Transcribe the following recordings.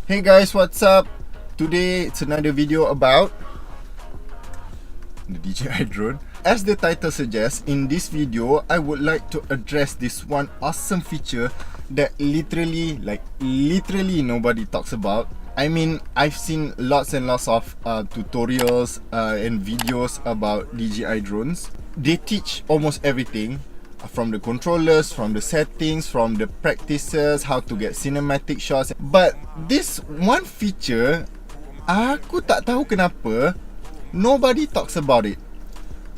Hey guys, what's up? Today it's another video about the DJI drone. As the title suggests, in this video I would like to address this one awesome feature that literally nobody talks about. I mean, I've seen lots and lots of tutorials and videos about DJI drones. They teach almost everything, from the controllers, from the settings, from the practices, how to get cinematic shots. But this one feature, aku tak tahu kenapa nobody talks about it.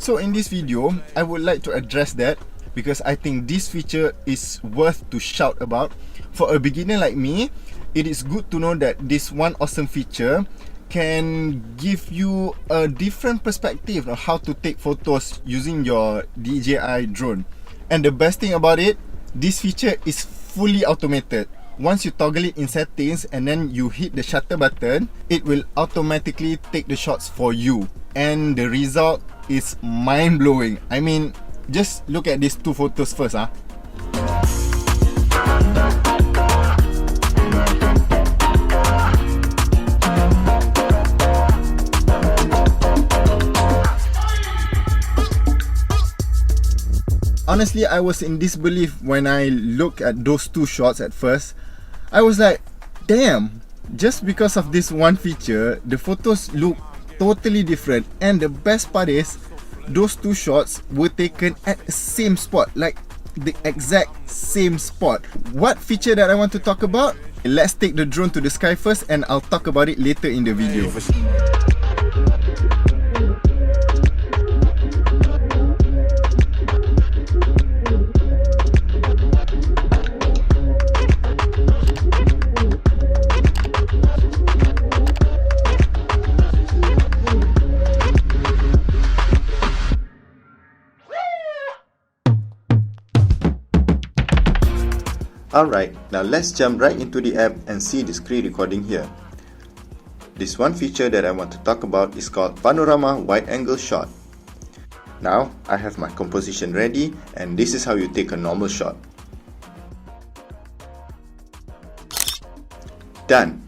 So in this video, I would like to address that because I think this feature is worth to shout about. For a beginner like me, it is good to know that this one awesome feature can give you a different perspective on how to take photos using your DJI drone. And the best thing about it, this feature is fully automated. Once you toggle it in settings and then you hit the shutter button, it will automatically take the shots for you. And the result is mind-blowing. I mean, just look at these two photos first. Honestly, I was in disbelief when I looked at those two shots at first. I was like, damn, just because of this one feature, the photos look totally different. And the best part is, those two shots were taken at the same spot, like the exact same spot. What feature that I want to talk about? Let's take the drone to the sky first and I'll talk about it later in the video. Alright, now let's jump right into the app and see the screen recording here. This one feature that I want to talk about is called Panorama Wide Angle Shot. Now, I have my composition ready and this is how you take a normal shot. Done!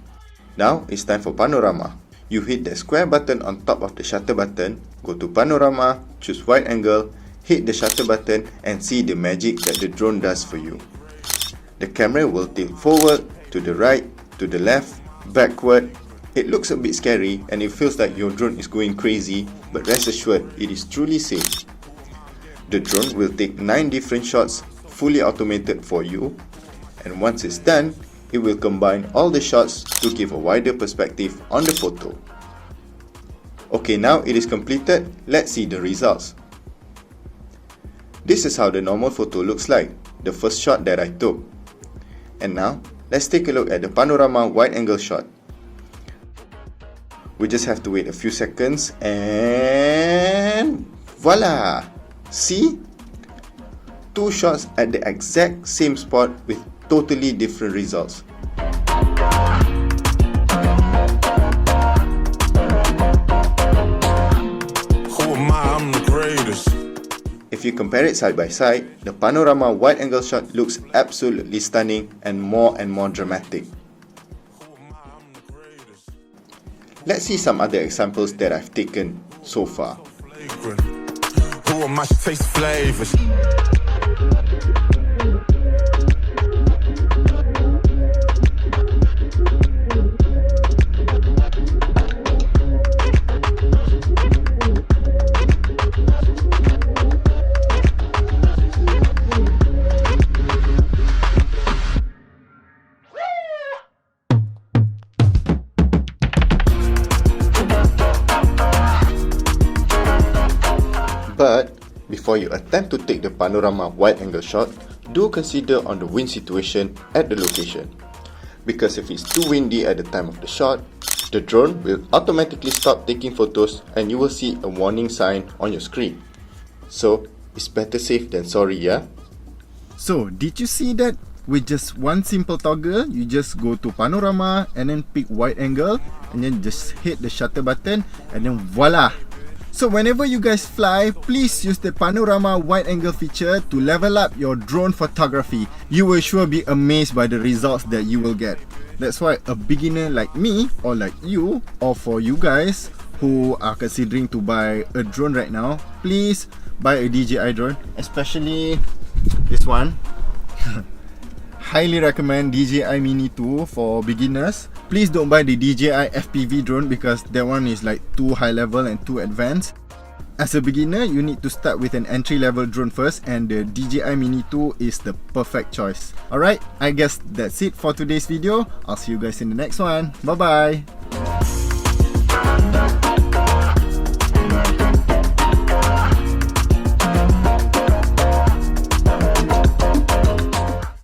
Now, it's time for Panorama. You hit the square button on top of the shutter button, go to Panorama, choose Wide Angle, hit the shutter button and see the magic that the drone does for you. The camera will tilt forward, to the right, to the left, backward. It looks a bit scary and it feels like your drone is going crazy, but rest assured, it is truly safe. The drone will take 9 different shots, fully automated for you, and once it's done, it will combine all the shots to give a wider perspective on the photo. Okay, now it is completed, let's see the results. This is how the normal photo looks like, the first shot that I took. And now, let's take a look at the Panorama Wide Angle Shot. We just have to wait a few seconds and voila! See? 2 shots at the exact same spot with totally different results. If you compare it side by side, the Panorama Wide Angle Shot looks absolutely stunning and more dramatic. Let's see some other examples that I've taken so far. But before you attempt to take the Panorama Wide Angle Shot, do consider on the wind situation at the location. Because if it's too windy at the time of the shot, the drone will automatically stop taking photos and you will see a warning sign on your screen. So, it's better safe than sorry, yeah? So, did you see that? With just one simple toggle, you just go to Panorama and then pick Wide Angle and then just hit the shutter button and then voila! So whenever you guys fly, please use the Panorama Wide Angle feature to level up your drone photography. You will sure be amazed by the results that you will get. That's why a beginner like me, or like you, or for you guys who are considering to buy a drone right now, please buy a DJI drone, especially this one. Highly recommend DJI Mini 2 for beginners. Please don't buy the DJI FPV drone because that one is like too high level and too advanced. As a beginner, you need to start with an entry level drone first, and the DJI Mini 2 is the perfect choice. Alright, I guess that's it for today's video. I'll see you guys in the next one. Bye bye.